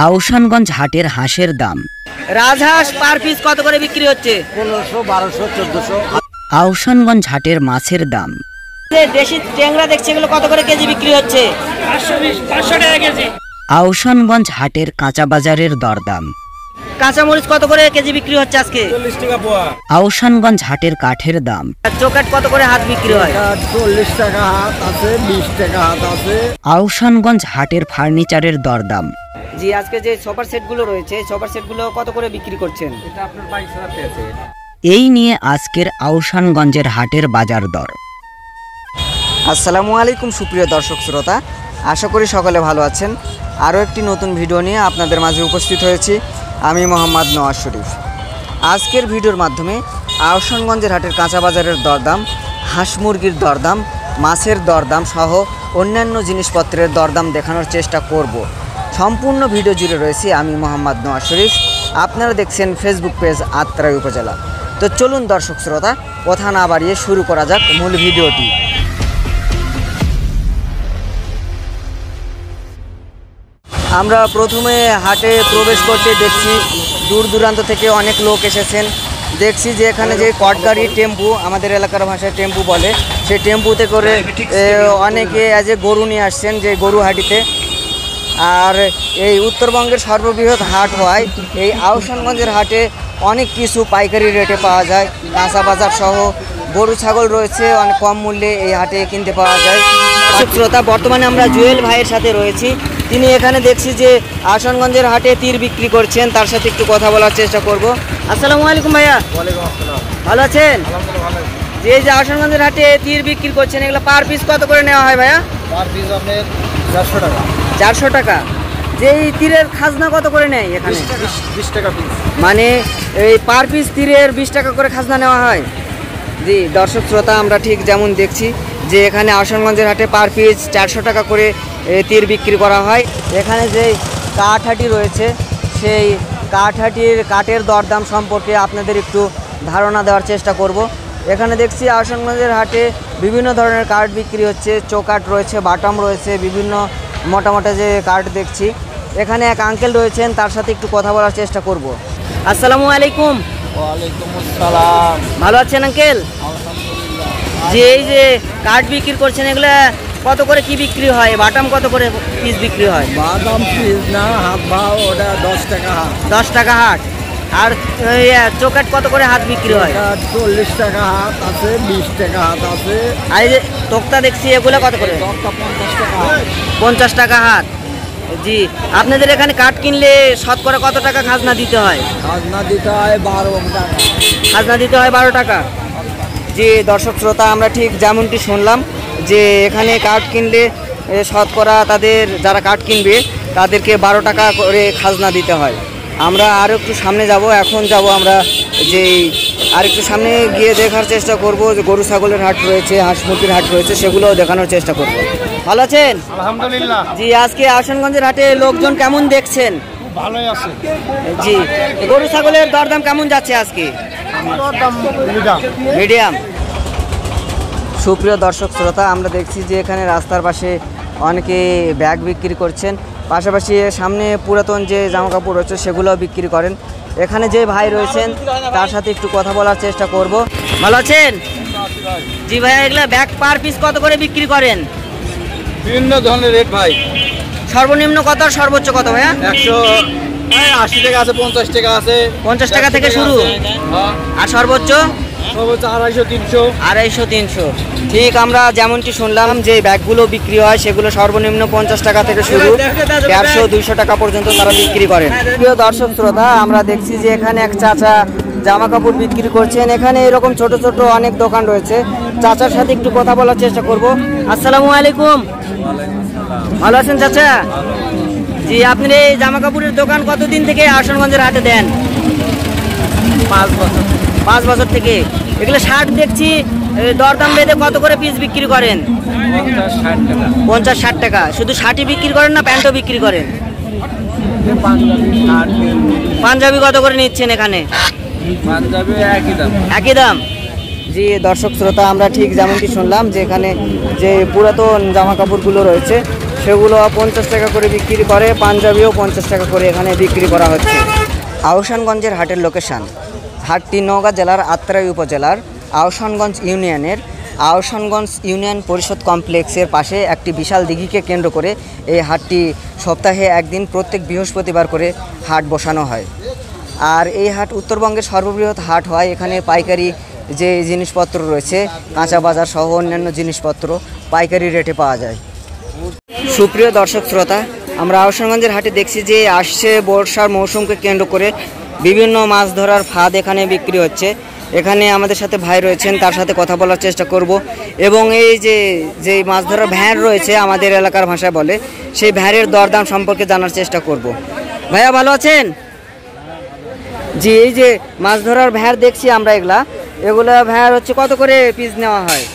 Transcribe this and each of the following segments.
আহসানগঞ্জ হাটের হাঁসের দাম। রাজহাঁস পার পিস কত করে বিক্রি হচ্ছে? 1500, 1200, 1400। আহসানগঞ্জ হাটের মাছের দাম। দেশি ট্যাংরা দেখছে এগুলো কত করে কেজি বিক্রি হচ্ছে? 500 টাকা কেজি। আহসানগঞ্জ হাটের কাঁচা বাজারের দরদাম। কাঁচামরিচ কত করে কেজি বিক্রি হচ্ছে আজকে? 40 টাকা পোয়া। আহসানগঞ্জ হাটের কাঠের দাম। চৌকাঠ কত করে হাত বিক্রি হয়? 40 টাকা হাত আছে, 20 টাকা হাত আছে। আহসানগঞ্জ হাটের ফার্নিচারের দরদাম। জি, আজকে যে সোফার সেটগুলো রয়েছে সোফার সেটগুলো কত করে বিক্রি করছেন? এটা আপনার 22 টাকা আছে। এই নিয়ে আজকের আহসানগঞ্জের হাটের বাজার দর। আসসালামু আলাইকুম সুপ্রিয় দর্শক শ্রোতা, আশা করি সকলে ভালো আছেন। আরও একটি নতুন ভিডিও নিয়ে আপনাদের মাঝে উপস্থিত হয়েছি আমি মোহাম্মদ নওয়াজ শরীফ। আজকের ভিডিওর মাধ্যমে আহসানগঞ্জের হাটের কাঁচা বাজারের দরদাম, হাঁস মুরগির দরদাম, মাছের দরদাম সহ অন্যান্য জিনিসপত্রের দরদাম দেখানোর চেষ্টা করব। সম্পূর্ণ ভিডিও জুড়ে রয়েছি আমি মোহাম্মদ নওয়াজ শরীফ। আপনারা দেখছেন ফেসবুক পেজ আত্রাই উপজেলা। তো চলুন দর্শক শ্রোতা, কথা না বাড়িয়ে শুরু করা যাক মূল ভিডিওটি। আমরা প্রথমে হাটে প্রবেশ করতে দেখছি দূর দূরান্ত থেকে অনেক লোক এসেছেন। দেখছি যে এখানে যে কটগাড়ি টেম্পু, আমাদের এলাকার ভাষায় টেম্পু বলে, সেই টেম্পুতে করে অনেকে গরু নিয়ে আসছেন যে গরু হাটিতে। আর এই উত্তরবঙ্গের সর্ববৃহৎ হাট হওয়ায় এই আহসানগঞ্জের হাটে অনেক কিছু পাইকারি রেটে পাওয়া যায়। কাঁচা বাজার সহ গরু ছাগল রয়েছে অনেক কম মূল্যে এই হাটে কিনতে পাওয়া যায়। শ্রোতা, বর্তমানে আমরা জুয়েল ভাইয়ের সাথে রয়েছি। তিনি এখানে দেখছি যে আহসানগঞ্জের হাটে তীর বিক্রি করছেন, তার সাথে একটু কথা বলার চেষ্টা করব। আসসালামু আলাইকুম ভাইয়া। ওয়ালাইকুম আসসালাম। ভালো আছেন? আলহামদুলিল্লাহ ভালো আছি। যে এই যে আহসানগঞ্জের হাটে তীর বিক্রি করছেন, এগুলো পার পিস কত করে নেওয়া হয় ভাইয়া? পার পিস আপনার 400 টাকা। 400 টাকা। যে এই তীরের খাজনা কত করে নেয় এখানে? 20 টাকা পিস। মানে এই পার পিস তীরের 20 টাকা করে খাজনা নেওয়া হয়। জি দর্শক শ্রোতা, আমরা ঠিক যেমন দেখছি যে এখানে আহসানগঞ্জের হাটে পার পিস 400 টাকা করে তীর বিক্রি করা হয়। এখানে যে কাঠহাটি রয়েছে সেই কাঠের দরদাম সম্পর্কে আপনাদের একটু ধারণা দেওয়ার চেষ্টা করব। এখানে দেখছি আহসানগঞ্জের হাটে বিভিন্ন ধরনের কাঠ বিক্রি হচ্ছে। চৌকাঠ রয়েছে, বাটাম রয়েছে, বিভিন্ন মোটা যে কাঠ দেখছি। এখানে এক আঙ্কেল রয়েছেন, তার সাথে একটু কথা বলার চেষ্টা করব। আসসালামু আলাইকুম। ওয়ালাইকুম আসসালাম। ভালো আছেন আঙ্কেল? যে এই যে কাঠ বিক্রি করছেন এগুলা কত করে কি বিক্রি হয়? বাটাম কত করে পিস বিক্রি হয়? বাদাম পিস না, হাত ভাও, ওটা 10 টাকা হাত। 10 টাকা হাট। আর চৌকাঠ কত করে হাত বিক্রি হয়? 40 টাকা হাত আছে, 20 টাকা হাত আছে। আর এই যে তোক্তা দেখছি এগুলো কত করে? 50 টাকা হাত। 50 টাকা হাত। জি, আপনাদের এখানে কাঠ কিনলে শতকরা কত টাকা খাজনা দিতে হয়? খাজনা দিতে হয় 12 টাকা। খাজনা দিতে হয় 12 টাকা। জি দর্শক শ্রোতা, আমরা ঠিক যেমনটি শুনলাম যে এখানে কাঠ কিনলে শতকরা তাদের যারা কাঠ কিনবে তাদেরকে 12 টাকা করে খাজনা দিতে হয়। আমরা আর একটু সামনে যাব। এখন যাব আমরা যে আর একটু সামনে গিয়ে দেখার চেষ্টা করব যে গরু ছাগলের হাট রয়েছে, হাঁস মুরগির হাট রয়েছে, সেগুলোও দেখানোর চেষ্টা করব। ভালো আছেন? আলহামদুলিল্লাহ। জি, আজকে আহসানগঞ্জের হাটে লোকজন কেমন দেখছেন? ভালোই আছে। জি, গরু ছাগলের দরদাম কেমন যাচ্ছে আজকে? মিডিয়াম। সুপ্রিয় দর্শক শ্রোতা, আমরা দেখছি যে এখানে রাস্তার পাশে অনেকে ব্যাগ বিক্রি করছেন, পাশাপাশি সামনে পুরাতন যে জামা কাপড় রয়েছে সেগুলোও বিক্রি করেন। এখানে যে ভাই রয়েছেন তার সাথে একটু কথা বলার চেষ্টা করব। ভালো আছেন? জি ভাইয়া, এগুলা ব্যাগ পার পিস কত করে বিক্রি করেন? বিভিন্ন ধরনের রেট ভাই। সর্বনিম্ন কত আর সর্বোচ্চ কত ভাইয়া? 180 টাকা আছে, 50 টাকা আছে। 50 টাকা থেকে শুরু। আর সর্বোচ্চ? সর্বোচ্চ 250, 300। 250, 300। ঠিক, আমরা যেমনটি শুনলাম যে ব্যাগগুলো বিক্রি হয় সেগুলো সর্বনিম্ন 50 টাকা থেকে শুরু, 150, 200 টাকা পর্যন্ত তারা বিক্রি করেন। প্রিয় দর্শক শ্রোতা, আমরা দেখছি যে এখানে এক চাচা জামা কাপড় বিক্রি করছেন। এখানে এরকম ছোট ছোট অনেক দোকান রয়েছে। চাচার সাথে একটু কথা বলার চেষ্টা করব। আসসালামু আলাইকুম। ভালো আছেন চাচা? জি, আপনি এই জামা কাপড়ের দোকান কতদিন থেকে আহসানগঞ্জের হাটে দেন? 5 বছর। 5 বছর থেকে। এগুলো শার্ট দেখছি দরদাম বেঁধে কত করে পিস বিক্রি করেন? 50-60 টাকা। 50-60 টাকা। শুধু শার্টই বিক্রি করেন না প্যান্টও বিক্রি করেন? পাঞ্জাবি কত করে নিচ্ছেন এখানে? পাঞ্জাবি একই দাম। একই দাম। জি দর্শক শ্রোতা, আমরা ঠিক যেমনটি শুনলাম যে এখানে যে পুরাতন জামা কাপড়গুলো রয়েছে সেগুলো 50 টাকা করে বিক্রি করে, পাঞ্জাবিও 50 টাকা করে এখানে বিক্রি করা হচ্ছে। আহসানগঞ্জের হাটের লোকেশান, হাটটি নওগাঁ জেলার আত্রাই উপজেলার আহসানগঞ্জ ইউনিয়নের আহসানগঞ্জ ইউনিয়ন পরিষদ কমপ্লেক্সের পাশে একটি বিশাল দিঘিকে কেন্দ্র করে এই হাটটি সপ্তাহে একদিন প্রত্যেক বৃহস্পতিবার করে হাট বসানো হয়। আর এই হাট উত্তরবঙ্গের সর্ববৃহৎ হাট হয়। এখানে পাইকারি যে জিনিসপত্র রয়েছে, কাঁচা বাজার সহ অন্যান্য জিনিসপত্র পাইকারি রেটে পাওয়া যায়। সুপ্রিয় দর্শক শ্রোতা, আমরা আহসানগঞ্জের হাটে দেখছি যে আসছে বর্ষার মৌসুমকে কেন্দ্র করে বিভিন্ন মাছ ধরার ফাঁদ এখানে বিক্রি হচ্ছে। এখানে আমাদের সাথে ভাই রয়েছেন, তার সাথে কথা বলার চেষ্টা করব এবং এই যে মাছ ধরার ভ্যাঁড় রয়েছে আমাদের এলাকার ভাষায় বলে, সেই ভ্যাঁড়ের দরদাম সম্পর্কে জানার চেষ্টা করব। ভাইয়া ভালো আছেন? জি, এই যে মাছ ধরার ভ্যাঁড় দেখছি আমরা, এগুলা ভ্যাঁড় হচ্ছে কত করে পিস নেওয়া হয়?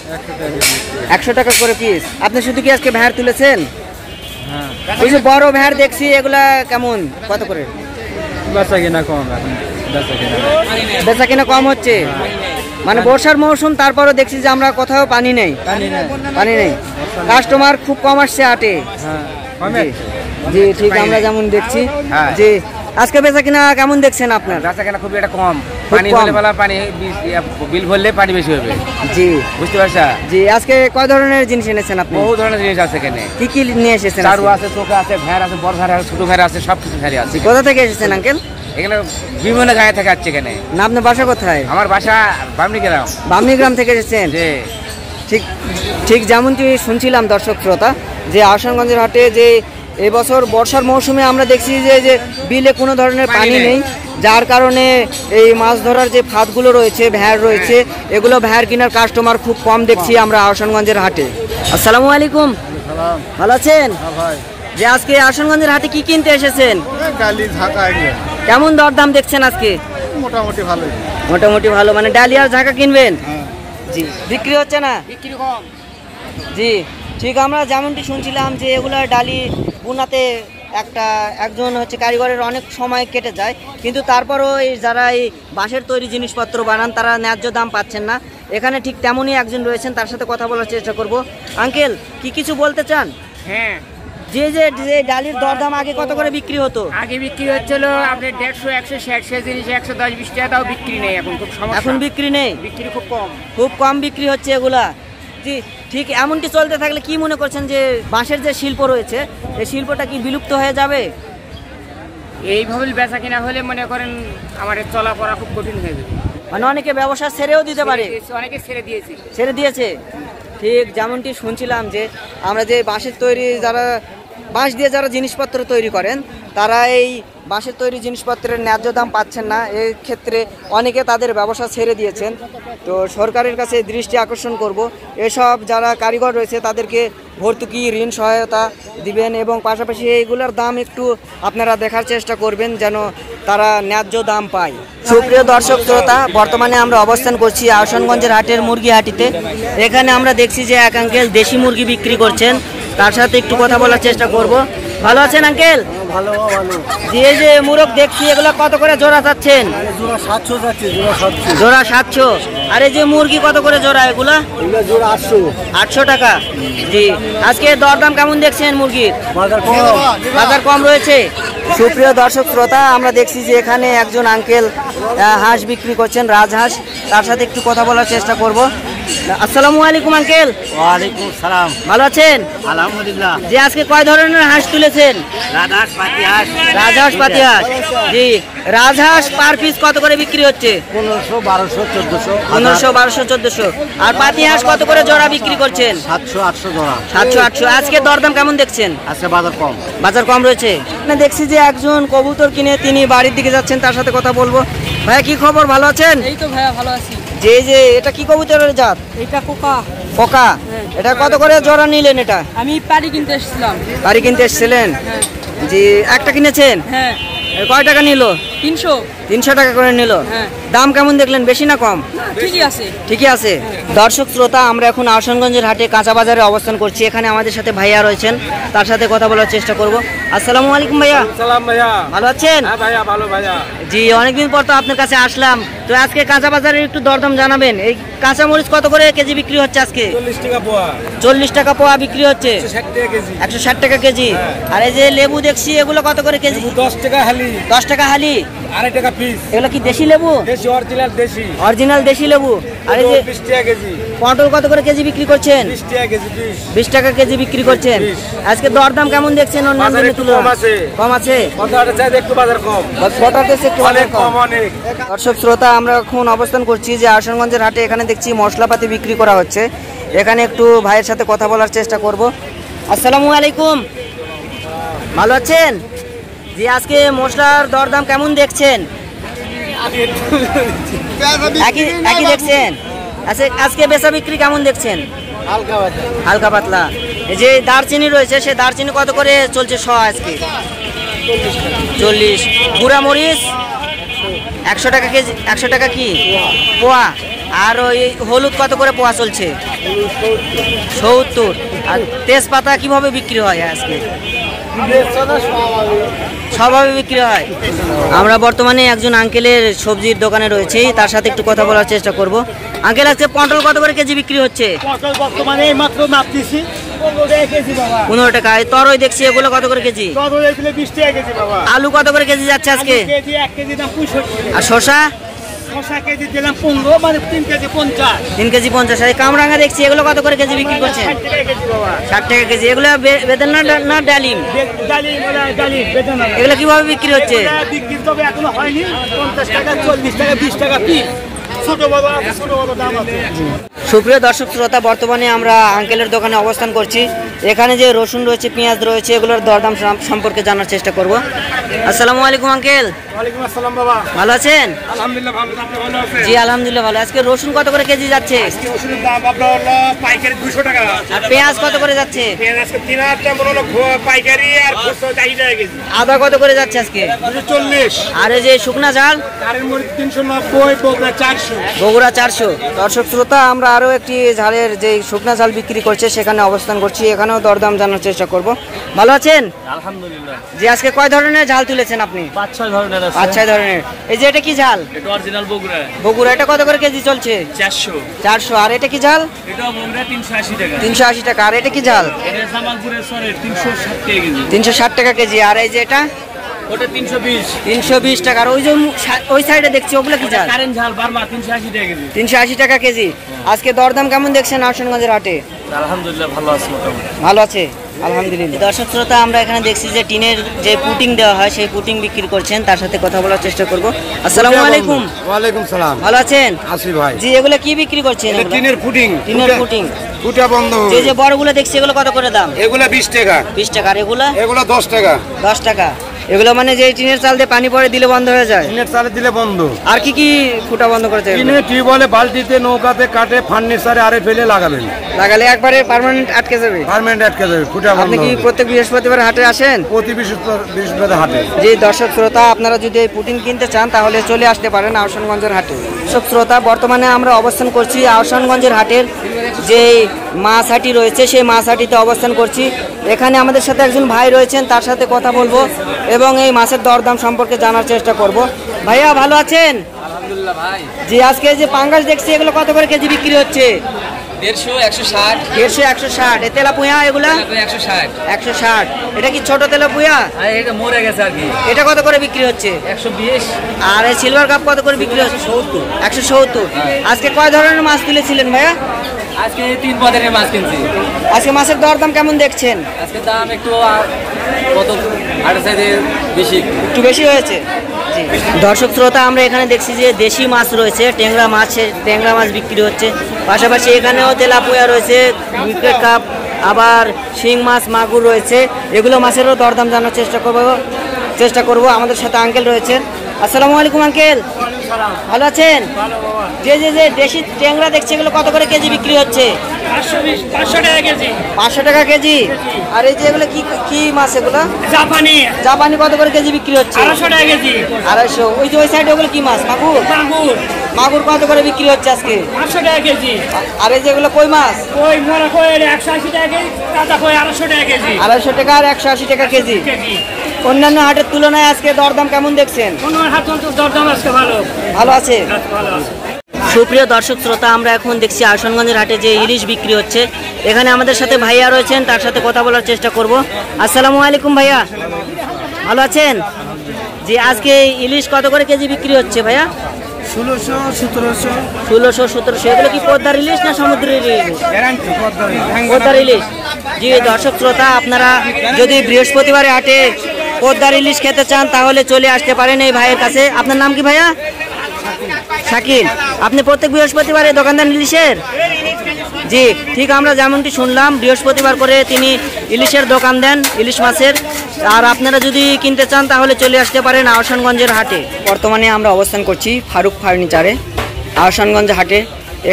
100 টাকা করে পিস। আপনি শুধু কি আজকে ভ্যাঁড় তুলেছেন? ওই যে বড় ভ্যাঁড় দেখছি, এগুলা কেমন, কত করে? বেচা কিনা কম, এখন বেচা কিনা কম হচ্ছে, মানে বর্ষার মৌসুম, তারপরও দেখছি যে আমরা কোথাও পানি নেই, পানি নেই, কাস্টমার খুব কম আসছে হাটে। জি ঠিক, আমরা যেমন দেখছি। জি, আজকে বেচা কিনা কেমন দেখছেন আপনার? বেচা কিনা খুব একটা কম, পানি হলে বলা পানি বিল ভরলে পানি বেশি হবে। জি বুঝতে পারছা? জি, আজকে কয় ধরনের জিনিস এনেছেন আপনি? বহু ধরনের জিনিস আছে এখানে। কি কি নিয়ে এসেছেন? চারু আছে, চোখা আছে, ভ্যার আছে, বড় ভ্যার আছে, ছোট ভ্যার আছে, সব কিছু ভ্যারি আছে। কোথা থেকে এসেছেন আঙ্কেল? এখানে বিভিন্ন জায়গা থেকে আসছে এখানে। না, আপনার বাসা কোথায়? আমার বাসা বামনি গ্রাম। বামনি গ্রাম থেকে এসেছেন? জি ঠিক ঠিক, যেমনটি শুনছিলাম দর্শক শ্রোতা, যে আহসানগঞ্জের হাটে যে এবছর বর্ষার মৌসুমে আমরা দেখছি যে বিলে কোনো ধরনের পানি নেই, যার কারণে এই মাছ ধরার যে ফাঁদগুলো রয়েছে, ভ্যাড় রয়েছে, এগুলো ভ্যাড় কেনার কাস্টমার খুব কম দেখছি আমরা আহসানগঞ্জের হাটে। আসসালামু আলাইকুম, ভালো আছেন? যে আজকে আহসানগঞ্জের হাটে কি কিনতে এসেছেন? কেমন দরদাম দেখছেন আজকে? মোটামুটি ভালো। মোটামুটি ভালো, মানে ডালিয়া আর ঝাঁকা কিনবেন? জি, বিক্রি হচ্ছে না? বিক্রি কম। জি ঠিক, আমরা যেমনটি শুনছিলাম যে এগুলা ডালি বুনাতে একজন হচ্ছে কারিগরের অনেক সময় কেটে যায়, কিন্তু তারপরও এই যারা এই বাঁশের তৈরি জিনিসপত্র বানান তারা ন্যায্য দাম পাচ্ছেন না। এখানে ঠিক তেমনই একজন রয়েছেন, তার সাথে কথা বলার চেষ্টা করব। আঙ্কেল, কি কিছু বলতে চান? হ্যাঁ, যে ডালির দরদাম আগে কত করে বিক্রি হতো? আগে বিক্রি হচ্ছিল আপনার 150, 160, সে জিনিস 110, 20 টাকা, তাও বিক্রি নেই এখন, খুব সমস্যা। এখন বিক্রি নেই, বিক্রি খুব কম, খুব কম বিক্রি হচ্ছে এগুলা। জি ঠিক, এমনটি চলতে থাকলে কি মনে করছেন যে বাঁশের যে শিল্প রয়েছে, এই শিল্পটা কি বিলুপ্ত হয়ে যাবে? এইভাবে বেচা কিনা হলে মনে করেন আমার চলাফেরা খুব কঠিন হয়ে যাবে। মানে অনেকে ব্যবসা ছেড়েও দিতে পারে, অনেকে ছেড়ে দিয়েছে। ঠিক যেমনটি শুনছিলাম যে আমরা যে বাঁশের তৈরি, যারা বাঁশ দিয়ে যারা জিনিসপত্র তৈরি করেন, তারা এই বাঁশের তৈরি জিনিসপত্রের ন্যায্য দাম পাচ্ছেন না। এই ক্ষেত্রে অনেকে তাদের ব্যবসা ছেড়ে দিয়েছেন। তো সরকারের কাছে দৃষ্টি আকর্ষণ করব, এসব যারা কারিগর রয়েছে তাদেরকে ভর্তুকি, ঋণ সহায়তা দিবেন এবং পাশাপাশি এইগুলোর দাম একটু আপনারা দেখার চেষ্টা করবেন যেন তারা ন্যায্য দাম পায়। সুপ্রিয় দর্শক শ্রোতা, বর্তমানে আমরা অবস্থান করছি আহসানগঞ্জের হাটের মুরগি হাটিতে। এখানে আমরা দেখছি যে এক আঙ্কেল দেশি মুরগি বিক্রি করছেন, তার সাথে একটু কথা বলার চেষ্টা করব। ভালো আছেন আঙ্কেল? ভালো ভালো। যে মুরগ দেখছি, এগুলো কত করে জোড়া চাচ্ছেন? জোড়া 700 যাচ্ছে, জোড়া 700। জোড়া 700। আর এই যে মুরগি কত করে জোড়া এগুলা? এগুলো জোড়া 800। 800 টাকা। জি, আজকে দরদাম কেমন দেখছেন মুরগির? বাজার কম, বাজার কম রয়েছে। সুপ্রিয় দর্শক শ্রোতা, আমরা দেখছি যে এখানে একজন আঙ্কেল হাঁস বিক্রি করছেন, রাজহাঁস, তার সাথে একটু কথা বলার চেষ্টা করব। আসসালামু আলাইকুম আঙ্কেল। ওয়ালাইকুম সালাম। ভালো আছেন? আলহামদুলিল্লাহ। যে আজকে কয় ধরনের হাঁস তুলেছেন? রাজহাঁস, পাতিহাঁস। রাজহাঁস, পাতিহাঁস। জি, রাজহাঁস পার পিস কত করে বিক্রি হচ্ছে? 1500, 1200, 1400। 1500, 1200, 1400। আর পাতিহাঁস কত করে জোড়া বিক্রি করছেন? 700, 800 জোড়া। 700, 800। আজকে দরদাম কেমন দেখছেন? আজকে বাজার কম। বাজার কম রয়েছে। না, দেখছি যে একজন কবুতর কিনে তিনি বাড়ির দিকে যাচ্ছেন, তার সাথে কথা বলবো। ভাইয়া কি খবর, ভালো আছেন? এই তো ভাইয়া ভালো আছি। যে এটা কি কবুতরের জাত? এটা কোকা। কোকা। এটা কত করে জোড়া নিলেন? এটা আমি পাড়ি কিনতে এসেছিলাম। বাড়ি কিনতে এসেছিলেন? জি, একটা কিনেছেন? হ্যাঁ। কয় টাকা নিল? 300। 300 টাকা করে নিল। হ্যাঁ। দাম কেমন দেখলেন, বেশি না কম? ঠিকই আছে। ঠিকই আছে। দর্শক শ্রোতা, আমরা এখন আহসানগঞ্জের হাটে কাঁচা বাজারে অবস্থান করছি। এখানে আমাদের সাথে ভাইয়া রয়েছেন, তার সাথে কথা বলার চেষ্টা করব। আসসালামু আলাইকুম ভাইয়া। সালাম ভাইয়া। ভালো আছেন? হ্যাঁ ভাইয়া, ভালো ভাইয়া। জি, অনেকদিন পর তো আপনার কাছে আসলাম। তো আজকে কাঁচা বাজারের একটু দরদাম জানাবেন। এই কাঁচা মরিচ কত করে কেজি বিক্রি হচ্ছে আজকে? 40 টাকা পোয়া। 40 টাকা পোয়া বিক্রি হচ্ছে। 160 টাকা কেজি। 160 টাকা কেজি। আর এই যে লেবু দেখছি, এগুলো কত করে কেজি? 10 টাকা হালি। 10 টাকা হালি। 2.5 টাকা পিস। এগুলো কি দেশি লেবু? দেশি, অরিজিনাল দেশি। অরিজিনাল দেশি লেবু। আর এই যে 20 টাকা কেজি। পটল কত করে কেজি বিক্রি করছেন? 20 টাকা কেজি। 20 টাকা কেজি বিক্রি করছেন। আজকে দরদাম কেমন দেখছেন অন্যান্য বাজারে দিনের একটু তুলনায়? কম আছে। কম আছে। বাজারে চাইতে একটু বাজার কম। পটলের চেয়ে একটু অনেক কম। কম, অনেক। দর্শক শ্রোতা, আমরা এখন অবস্থান করছি যে আহসানগঞ্জের হাটে। এখানে দেখছি মশলাপাতি বিক্রি করা হচ্ছে। এখানে একটু ভাইয়ের সাথে কথা বলার চেষ্টা করব। আসসালামু আলাইকুম, ভালো আছেন? জি, আজকে মশলার দরদাম কেমন দেখছেন? একই দেখছেন? আজকে বেচা বিক্রি কেমন দেখছেন? হালকা পাতলা। এই যে দারচিনি রয়েছে, সে দারচিনি কত করে চলছে শ আজকে? 40। গুঁড়া মরিচ 100 টাকা কেজি। 100 টাকা কি পোয়া? আর ওই হলুদ কত করে পোয়া চলছে? 70। আর তেজপাতা কিভাবে বিক্রি হয় আজকে? সবভাবে বিক্রি হয়। আমরা বর্তমানে একজন আঙ্কেলের সবজির দোকানে রয়েছি, তার সাথে একটু কথা বলার চেষ্টা করব। আঙ্কেল, আজকে পটল কত করে কেজি বিক্রি হচ্ছে? পটল বর্তমানে মাত্র মাপ দিছি 15 টাকা কেজি বাবা। 15 টাকা। তরই দেখছি, এগুলো কত করে কেজি? টমেটো এগুলো 20 টাকা কেজি বাবা। আলু কত করে কেজি যাচ্ছে আজকে? কেজি 1 কেজি দাম 65। আর শসা? শসা কেজি দিলাম 15, মানে 3 কেজি 50। 3 কেজি 50। আর এই কামরাঙা দেখছি, এগুলো কত করে কেজি বিক্রি করছেন? 60 টাকা কেজি বাবা। 60 টাকা কেজি। এগুলো বেদেন না ডালিম? ডালিম, ডালিম বেতন না। এগুলো কিভাবে বিক্রি হচ্ছে? বিক্রি তবে এখনো হয়নি। 50 টাকা, 40 টাকা, 20 টাকা পিস। ছোট বড় আছে, ছোট বড় দাম আছে। সুপ্রিয় দর্শক শ্রোতা, বর্তমানে আমরা আঙ্কেলের দোকানে অবস্থান করছি। এখানে যে রসুন রয়েছে, পেঁয়াজ রয়েছে, এগুলোর দরদাম সম্পর্কে জানার চেষ্টা করব। আসসালামু আলাইকুম আঙ্কেল। ওয়ালাইকুম আসসালাম বাবা। ভালো আছেন? আলহামদুলিল্লাহ ভালো। আপনি ভালো আছেন? জি, আলহামদুলিল্লাহ ভালো। আজকে রসুন কত করে কেজি যাচ্ছে? ওষুধের দাম আপনার হলো পাইকারি 200 টাকা। আর পেঁয়াজ কত করে যাচ্ছে? পেঁয়াজ আজকে 3000 টাকা হলো পাইকারি, আর খুচরা 40 টাকা কেজি। আদা কত করে যাচ্ছে আজকে? 240। আর এই যে শুকনা ঝাল? কারেন্ট মরিচ 390, বগুড়া 400। বগুড়া 400। দর্শক শ্রোতা, আমরা আরও একটি ঝালের যে শুকনা ঝাল বিক্রি করছে সেখানে অবস্থান করছি। এখানেও দরদাম জানার চেষ্টা করব। ভালো আছেন? আলহামদুলিল্লাহ। জি, আজকে কয় ধরনের ঝাল তুলেছেন আপনি? 5-6 ধরনের আছে। 5-6 ধরনের। এই যে এটা কি ঝাল? এটা অরিজিনাল বগুড়া বগুড়া। এটা কত করে কেজি চলছে? 400। 400। আর এটা কি ঝাল? এটা বগুড়া 380 টাকা। 380 টাকা। আর এটা কি ঝাল? এটা জামালপুরের সরে 360 টাকা কেজি। 360 টাকা কেজি। আর এই যে এটা? ওটা 320। 320 টাকা। আর ওই যে ওই সাইডে দেখছি, ওগুলো কি ঝাল? কারেন্ট ঝাল বার্মা 380 টাকা কেজি। 380 টাকা কেজি। আজকে দরদাম কেমন দেখছেন আহসানগঞ্জের হাটে? আলহামদুলিল্লাহ ভালো আছে মোটামুটি। ভালো আছে, আলহামদুলিল্লাহ। দর্শক শ্রোতা, আমরা এখানে দেখছি যে টিনের যে পুটিং দেওয়া হয়, সেই পুটিং বিক্রি করছেন, তার সাথে কথা বলার চেষ্টা করব। আসসালামু আলাইকুম। ওয়ালাইকুম সালাম। ভালো আছেন? আসি ভাই। জি, এগুলো কি বিক্রি করছেন? এটা টিনের পুডিং। টিনের পুটিং। ফুটা বন্ধ। যে বড়গুলো দেখছি, এগুলো কত করে দাম? এগুলা 20 টাকা। 20 টাকা। আর এগুলো? এগুলা 10 টাকা। 10 টাকা। এগুলো মানে যে টিনের চাল দিয়ে পানি পড়ে দিলে বন্ধ হয়ে যায়? টিনের চালে দিলে বন্ধ। আর কি কি ফুটা বন্ধ করেছে? টিনের টিউবওয়েলে, বালতিতে, নৌকাতে, কাটে, ফার্নিচারে আরে ফেলে লাগাবেন। লাগালে একবারে পার্মানেন্ট আটকে যাবে? পার্মানেন্ট আটকে যাবে, ফুটা বন্ধ। আপনি কি প্রত্যেক বৃহস্পতিবার হাটে আসেন? প্রতি বৃহস্পতিবার হাটে। যে দর্শক শ্রোতা, আপনারা যদি এই পুটিন কিনতে চান তাহলে চলে আসতে পারেন আহসানগঞ্জের হাটে। দর্শক শ্রোতা, বর্তমানে আমরা অবস্থান করছি আহসানগঞ্জের হাটের যে মাছ হাটি রয়েছে, সেই মাছ হাটিতে অবস্থান করছি। এখানে আমাদের সাথে একজন ভাই রয়েছেন, তার সাথে কথা বলবো এবং এই মাছের দরদাম সম্পর্কে জানার চেষ্টা করব। ভাইয়া, ভালো আছেন? আলহামদুলিল্লাহ ভাই। জি, আজকে যে পাঙ্গাস দেখছি, এগুলো কত করে কেজি বিক্রি হচ্ছে? 150, 160। 150, 160। এ তেলাপুয়া এগুলা? 160। 160। এটা কি ছোট তেলাপুয়া? আর এটা মরে গেছে আর কি। এটা কত করে বিক্রি হচ্ছে? 120। আর এই সিলভার কাপ কত করে বিক্রি হচ্ছে? 170। আজকে কয় ধরনের মাছ তুলেছিলেন ভাইয়া? আজকে 3 পদের মাছ কিনছি। আজকে মাছের দরদাম কেমন দেখছেন? আজকে দাম একটু কত হাটের চাইতে বেশি, একটু বেশি হয়েছে। জি, দর্শক শ্রোতা, আমরা এখানে দেখছি যে দেশি মাছ রয়েছে, ট্যাংরা মাছ বিক্রি হচ্ছে। পাশাপাশি এখানেও তেলাপুয়া রয়েছে, ক্রিকেট কাপ, আবার শিং মাছ, মাগুর রয়েছে। এগুলো মাছেরও দরদাম জানার চেষ্টা করব। আমাদের সাথে আঙ্কেল রয়েছেন। আসসালামু আলাইকুম আঙ্কেল। ভালো আছেন? যে যে যে দেশি ট্যাংরা দেখছে এগুলো কত করে কেজি বিক্রি হচ্ছে? 500 টাকা কেজি। 500 টাকা কেজি। আর এই যে এগুলো কি কি মাছ এগুলো? জাপানি জাপানি কত করে কেজি বিক্রি হচ্ছে? 250 টাকা কেজি। 250। ওই যে ওই সাইডে ওগুলো কি মাছ? মাগুর। মাগুর মাগুর কত করে বিক্রি হচ্ছে আজকে? 500 টাকা কেজি। আর এই যেগুলো কই মাছ? কই মোরা কই 180 টাকা কেজি, কাঁচা কই 250 টাকা কেজি। 250 টাকা আর 180 টাকা কেজি। অন্যান্য হাটের তুলনায় আজকে দরদাম কেমন দেখছেন? কোন হাট তো দরদাম আজকে ভালো ভালো আছে। ভালো আছে। সুপ্রিয় দর্শক শ্রোতা, আমরা এখন দেখছি আহসানগঞ্জের হাটে যে ইলিশ বিক্রি হচ্ছে। এখানে আমাদের সাথে ভাইয়া রয়েছেন, তার সাথে কথা বলার চেষ্টা করব। আসসালামু আলাইকুম ভাইয়া, ভালো আছেন? জি, আজকে ইলিশ কত করে কেজি বিক্রি হচ্ছে ভাইয়া? 1600 1700 1600 1700। এগুলো কি পদ্মার ইলিশ না সমুদ্রের ইলিশ? পদ্মার ইলিশ। জি দর্শক শ্রোতা, আপনারা যদি বৃহস্পতিবারে হাটে পদ্মার ইলিশ খেতে চান তাহলে চলে আসতে পারেন এই ভাইয়ের কাছে। আপনার নাম কি ভাইয়া? শাকিল। আপনি প্রত্যেক বৃহস্পতিবারে দোকানদার ইলিশের? জি ঠিক, আমরা যেমনটি শুনলাম বৃহস্পতিবার করে তিনি ইলিশের দোকান দেন, ইলিশ মাছের। আর আপনারা যদি কিনতে চান তাহলে চলে আসতে পারেন আহসানগঞ্জের হাটে। বর্তমানে আমরা অবস্থান করছি ফারুক ফার্নিচারে, আহসানগঞ্জ হাটে।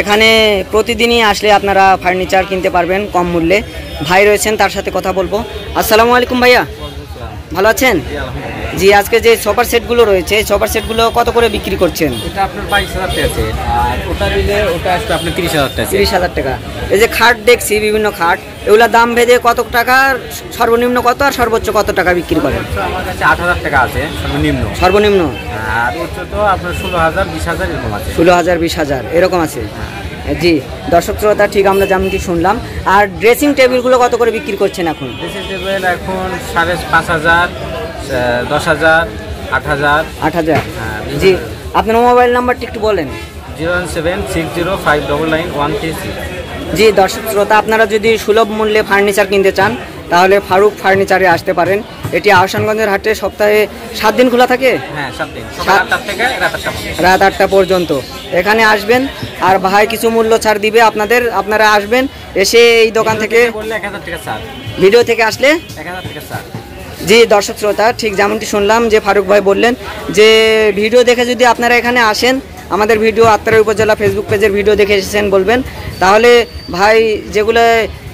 এখানে প্রতিদিনই আসলে আপনারা ফার্নিচার কিনতে পারবেন কম মূল্যে। ভাই রয়েছেন, তার সাথে কথা বলবো। আসসালামু আলাইকুম ভাইয়া, ভালো আছেন? জি, আজকে যে সোফার সেটগুলো রয়েছে, সোফার সেটগুলো কত করে বিক্রি করছেন? এটা আপনার 22,000 টাকা আছে, আর ওটা নিলে ওটা আসবে আপনার 30,000 টাকা। 30,000 টাকা। এই যে খাট দেখছি, বিভিন্ন খাট, এগুলা দাম ভেদে কত টাকা, সর্বনিম্ন কত আর সর্বোচ্চ কত টাকা বিক্রি করেন? আমার কাছে 8,000 টাকা আছে সর্বনিম্ন। সর্বনিম্ন? আর উচ্চ তো আপনার 16,000 20,000 এরকম আছে। 16,000 20,000 এরকম আছে। জি দর্শক শ্রোতা, ঠিক আমরা যেমনটি শুনলাম। আর ড্রেসিং টেবিলগুলো কত করে বিক্রি করছেন এখন? ড্রেসিং টেবিল এখন 5,500 10,000 8,000। 8,000। জি, আপনার মোবাইল নাম্বারটি একটু বলেন। 01760599136। জি দর্শক শ্রোতা, আপনারা যদি সুলভ মূল্যে ফার্নিচার কিনতে চান তাহলে ফারুক ফার্নিচারে আসতে পারেন। এটি আহসানগঞ্জের হাটে সপ্তাহে 7 দিন খোলা থাকে। হ্যাঁ 7 দিন, সকাল 8টা থেকে রাত 8টা পর্যন্ত এখানে আসবেন। আর ভাই কিছু মূল্য ছাড় দিবে আপনাদের, আপনারা আসবেন, এসে এই দোকান থেকে বললে 1000 টাকা ছাড়, ভিডিও থেকে আসলে 1000 টাকা ছাড়। জি দর্শক শ্রোতা, ঠিক যেমনটি শুনলাম যে ফারুক ভাই বললেন যে ভিডিও দেখে যদি আপনারা এখানে আসেন, আমাদের ভিডিও আত্রাই উপজেলা ফেসবুক পেজের ভিডিও দেখে এসেছেন বলবেন, তাহলে ভাই যেগুলো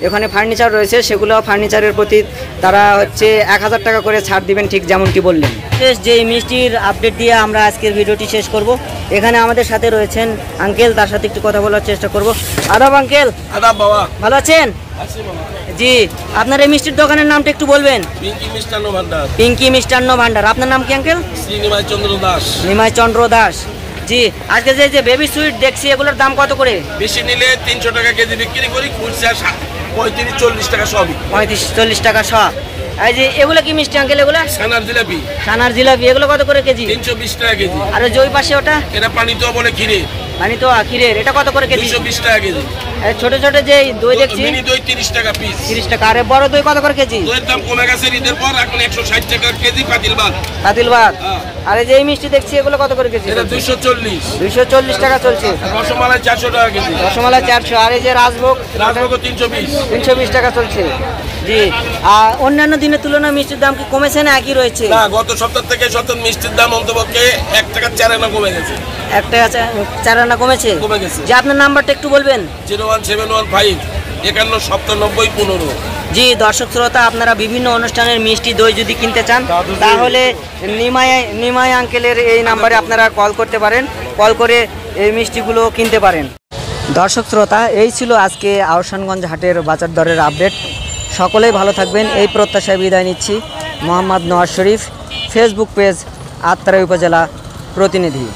এখানে ফার্নিচার রয়েছে সেগুলো ফার্নিচারের প্রতি তারা হচ্ছে 1000 টাকা করে ছাড় দিবেন, ঠিক যেমনটি বললেন। শেষ যে মিষ্টির আপডেট দিয়ে আমরা আজকের ভিডিওটি শেষ করব। এখানে আমাদের সাথে রয়েছেন আঙ্কেল, তার সাথে একটু কথা বলার চেষ্টা করব। আদাব আঙ্কেল। আদাব বাবা, ভালো আছেন? জি, আপনার এই মিষ্টির দোকানের নামটা একটু বলবেন। পিঙ্কি মিষ্টান্ন ভান্ডার। পিঙ্কি মিষ্টান্ন ভান্ডার। আপনার নাম কি আঙ্কেল? শ্রী নিমাই চন্দ্র দাস। নিমাই চন্দ্র দাস। জি, আজকে যে বেবি সুইট দেখছি এগুলোর দাম কত করে? বেশি নিলে 300 টাকা কেজি বিক্রি করি, খুচরা 35-40 টাকা সবই। 35-40 টাকা সব। এই যে এগুলো কি মিষ্টি আঙ্কেল? এগুলো ছানার জিলাপি। ছানার জিলাপি। এগুলো কত করে কেজি? 320 টাকা কেজি। আর ওই যে ওই পাশে ওটা? এটা পানি তো বলে ক্ষীরে। পানি তো ক্ষীরের, এটা কত করে কেজি? 220 টাকা কেজি। এই ছোট ছোট যে দই দেখছি, মিনি দই 30 টাকা পিস। 30 টাকা। আর বড় দই কত করে কেজি? দইয়ের দাম কমে গেছে ঈদের পর, এখন 160 টাকা কেজি পাতিল ভাত। পাতিল ভাত। আর এই যে এই মিষ্টি দেখছি এগুলো কত করে কেজি? এটা 240। 240 টাকা চলছে। রসমালাই 400 টাকা কেজি। রসমালাই 400। আর এই যে রাজভোগ? রাজভোগ 320। 320 টাকা চলছে। জি, আর অন্যান্য দিনের তুলনায় মিষ্টির দাম কি কমেছে না একই রয়েছে? না, গত সপ্তাহ থেকে সপ্তাহ মিষ্টির দাম অন্তপক্ষে 1 টাকা 4 আনা কমে গেছে। 1 টাকা 4 আনা কমেছে। কমে গেছে। যে আপনার নাম্বারটা একটু বলবেন। 01715 51 15। জি দর্শক শ্রোতা, আপনারা বিভিন্ন অনুষ্ঠানের মিষ্টি দই যদি কিনতে চান তাহলে নিমাই আঙ্কেলের এই নাম্বারে আপনারা কল করতে পারেন, কল করে এই মিষ্টিগুলো কিনতে পারেন। দর্শক শ্রোতা, এই ছিল আজকে আহসানগঞ্জ হাটের বাজার দরের আপডেট। সকলেই ভালো থাকবেন এই প্রত্যাশায় বিদায় নিচ্ছি। মোহাম্মদ নওয়াজ শরীফ, ফেসবুক পেজ আত্রাই উপজেলা প্রতিনিধি।